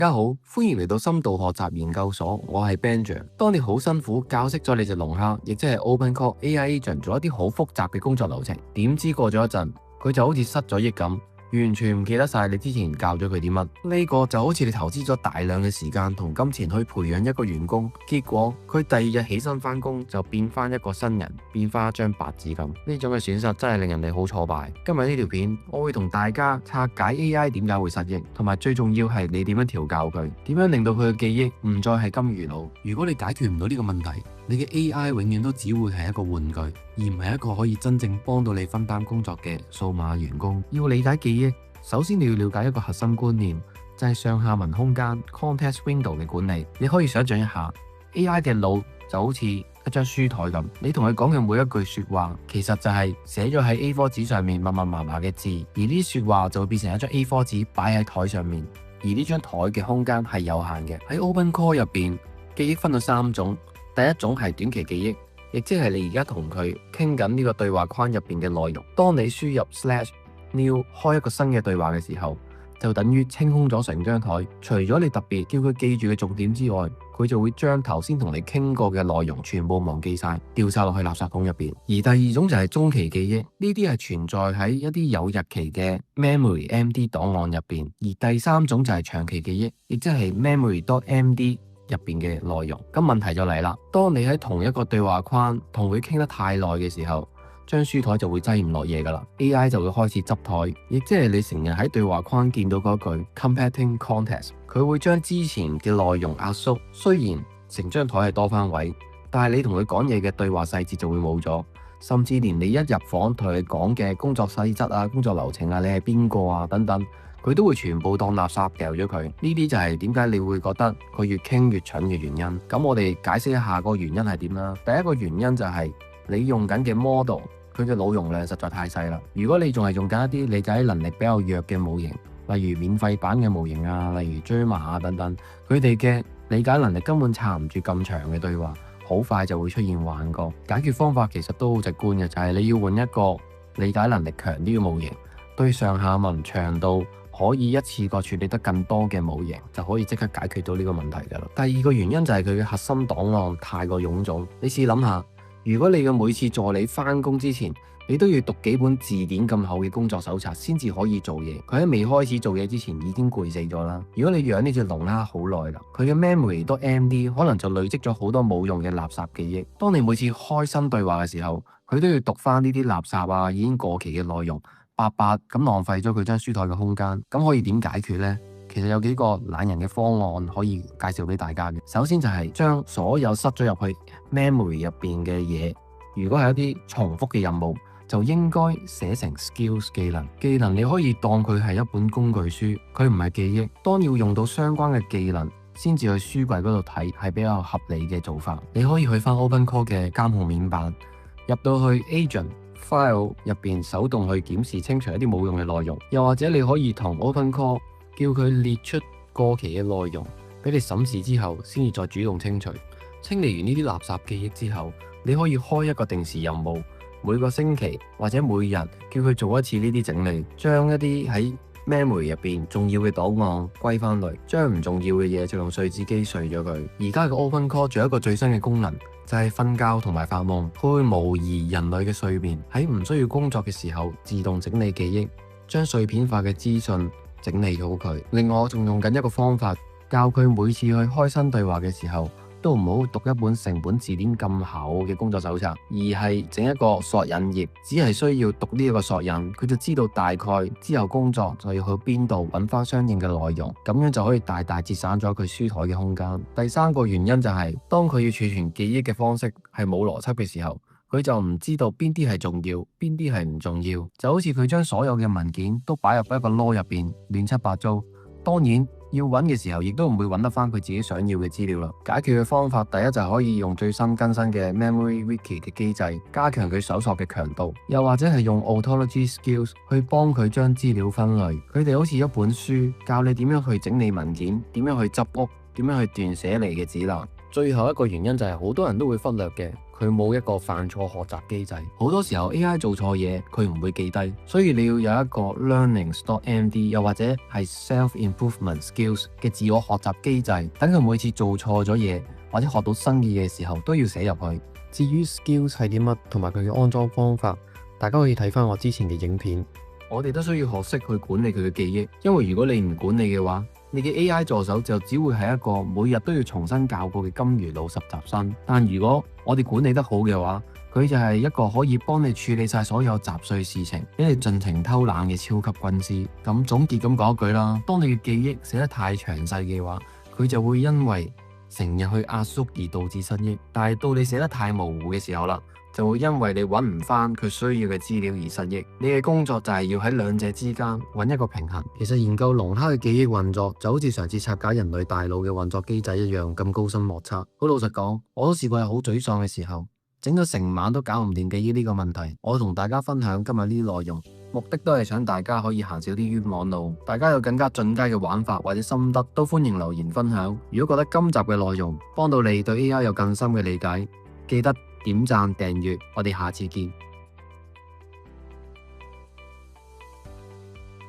大家好，歡迎嚟到深度學習研究所，我係 Benjamin。當你好辛苦教識咗你隻龍蝦，亦即係 OpenClaw AI Agent 做一啲好複雜嘅工作流程，點知過咗一陣，佢就好似失咗憶咁，完全唔記得晒你之前教咗佢啲乜。呢個就好似你投資咗大量嘅時間同金錢去培養一個員工，結果佢第二日起身返工就變返一個新人，變返一張白紙咁。呢種嘅損失真係令人哋好挫敗。今日呢條片我會同大家拆解 AI 點解會失憶，同埋最重要係你點樣調教佢，點樣令到佢嘅記憶唔再係金魚腦。如果你解決唔到呢個問題，你嘅 AI 永遠都只會係一個玩具，而唔係一個可以真正幫到你分擔工作嘅數碼員工。要理解記憶，首先你要了解一個核心觀念，就係上下文空間 context window 嘅管理。你可以想象一下 AI 嘅腦就好似一張書台咁，你同佢講嘅每一句說話其實就係寫咗喺 A4 紙上面密密麻麻嘅字，而呢啲說話就會變成一張 A4 紙擺喺台上面，而呢張台嘅空間係有限嘅。喺 OpenClaw 入邊，記憶分到3種，第一種係短期記憶，亦即係你而家同佢傾緊呢個對話框入邊嘅內容。當你輸入/new 開一個新嘅對話嘅時候，就等於清空咗成張台。除咗你特別叫佢記住嘅重點之外，佢就會將頭先同你傾過嘅內容全部忘記晒，掉晒落去垃圾桶入邊。而第二種就係中期記憶，呢啲係存在喺一啲有日期嘅 memory MD 檔案入邊。而第三種就係長期記憶，亦即係 memory.md 入邊嘅內容。咁問題就嚟啦，當你喺同一個對話框同佢傾得太耐嘅時候，張書台就會擠唔落嘢噶啦 ，AI 就會開始執台，亦即係你成日喺對話框見到嗰句 Competing Context， 佢會將之前嘅內容壓縮。雖然成張台係多翻位，但係你同佢講嘢嘅對話細節就會冇咗，甚至連你一入房同佢講嘅工作細則啊、工作流程啊、你係邊個啊等等，佢都會全部當垃圾掉咗佢。呢啲就係點解你會覺得佢越傾越蠢嘅原因。咁我哋解釋一下個原因係點啦。第一個原因就係你用緊嘅 model，佢嘅腦容量實在太細啦。如果你仲係用緊一啲理解能力比較弱嘅模型，例如免費版嘅模型啊，例如 Gemma 啊等等，佢哋嘅理解能力根本撐唔住咁長嘅對話，好快就會出現幻覺。解決方法其實都好直觀嘅，就係你要換一個理解能力強啲嘅模型，對上下文長度可以一次過處理得更多嘅模型，就可以即刻解決到呢個問題㗎啦。第二個原因就係佢嘅核心檔案太過臃腫。你試諗下，如果你嘅每次助理返工之前，你都要讀幾本字典咁厚嘅工作手冊先至可以做嘢，佢喺未開始做嘢之前已經攰死咗啦。如果你養呢隻龍蝦好耐啦，佢嘅 memory.md 可能就累積咗好多冇用嘅垃圾記憶。當你每次開新對話嘅時候，佢都要讀翻呢啲垃圾啊，已經過期嘅內容，白白咁浪費咗佢張書台嘅空間。咁可以點解決呢？其實有幾個懶人嘅方案可以介紹俾大家嘅。首先就係將所有塞咗入去 memory 入邊嘅嘢，如果係一啲重複嘅任務，就應該寫成 skills 技能。技能你可以當佢係一本工具書，佢唔係記憶。當要用到相關嘅技能，先至去書櫃嗰度睇，係比較合理嘅做法。你可以去翻 OpenClaw 嘅監控面板，入到去 Agent File 入邊手動去檢視清除一啲冇用嘅內容，又或者你可以同 OpenClaw叫佢列出過期嘅內容俾你審視之後，先至再主動清除。清理完呢啲垃圾記憶之後，你可以開一個定時任務，每個星期或者每日叫佢做一次呢啲整理，將一啲喺 memory 入邊重要嘅檔案歸翻嚟，將唔重要嘅嘢就用碎紙機碎咗佢。而家嘅 OpenClaw 仲有一個最新嘅功能，就係瞓覺同埋發夢，佢會模擬人類嘅睡眠，喺唔需要工作嘅時候自動整理記憶，將碎片化嘅資訊整理好佢。另外我仲用緊一個方法，教佢每次去開新對話嘅時候，都唔好讀一本成本字典咁厚嘅工作手冊，而係整一個索引頁，只係需要讀呢一個索引，佢就知道大概之後工作就要去邊度揾翻相應嘅內容，咁樣就可以大大節省咗佢書台嘅空間。第三個原因就係，當佢要儲存記憶嘅方式係冇邏輯嘅時候，佢就唔知道邊啲係重要，邊啲係唔重要，就好似佢將所有嘅文件都擺入一個籮入邊，亂七八糟。當然要揾嘅時候，亦都唔會揾得翻佢自己想要嘅資料啦。解決嘅方法，第一就可以用最新更新嘅 Memory Wiki 嘅機制，加強佢搜索嘅強度，又或者係用 Ontology Skills 去幫佢將資料分類。佢哋好似一本書，教你點樣去整理文件，點樣去執屋，點樣去斷捨離嘅指南。最後一個原因就係好多人都會忽略嘅，佢冇一個犯錯學習機制。好多時候 AI 做錯嘢，佢唔會記低，所以你要有一個 learning.md 又或者係 self-improvement skills 嘅自我學習機制，等佢每次做錯咗嘢或者學到新嘅嘢嘅時候都要寫入去。至於 skills 係啲乜同埋佢嘅安裝方法，大家可以睇翻我之前嘅影片。我哋都需要學識去管理佢嘅記憶，因為如果你唔管理嘅話，你嘅 AI 助手就只會係一個每日都要重新教過嘅金魚腦實習生。但如果我哋管理得好嘅話，佢就係一個可以幫你處理晒所有雜碎事情，俾你盡情偷懶嘅超級軍師。咁總結咁講一句啦，當你嘅記憶寫得太詳細嘅話，佢就會因為成日去壓縮而導致失憶。但係到你寫得太模糊嘅時候啦，就會因為你揾唔翻佢需要嘅資料而失憶。你嘅工作就係要喺兩者之間揾一個平衡。其實研究龍蝦嘅記憶運作就好似嘗試拆解人類大腦嘅運作機制一樣咁高深莫測。好老實講，我都試過有好沮喪嘅時候，整咗成晚都搞唔掂記憶呢個問題。我同大家分享今日呢啲內容，目的都係想大家可以行少啲冤枉路。大家有更加進階嘅玩法或者心得，都歡迎留言分享。如果覺得今集嘅內容幫到你對 AI 有更深嘅理解，記得點讚訂閱，我哋下次見。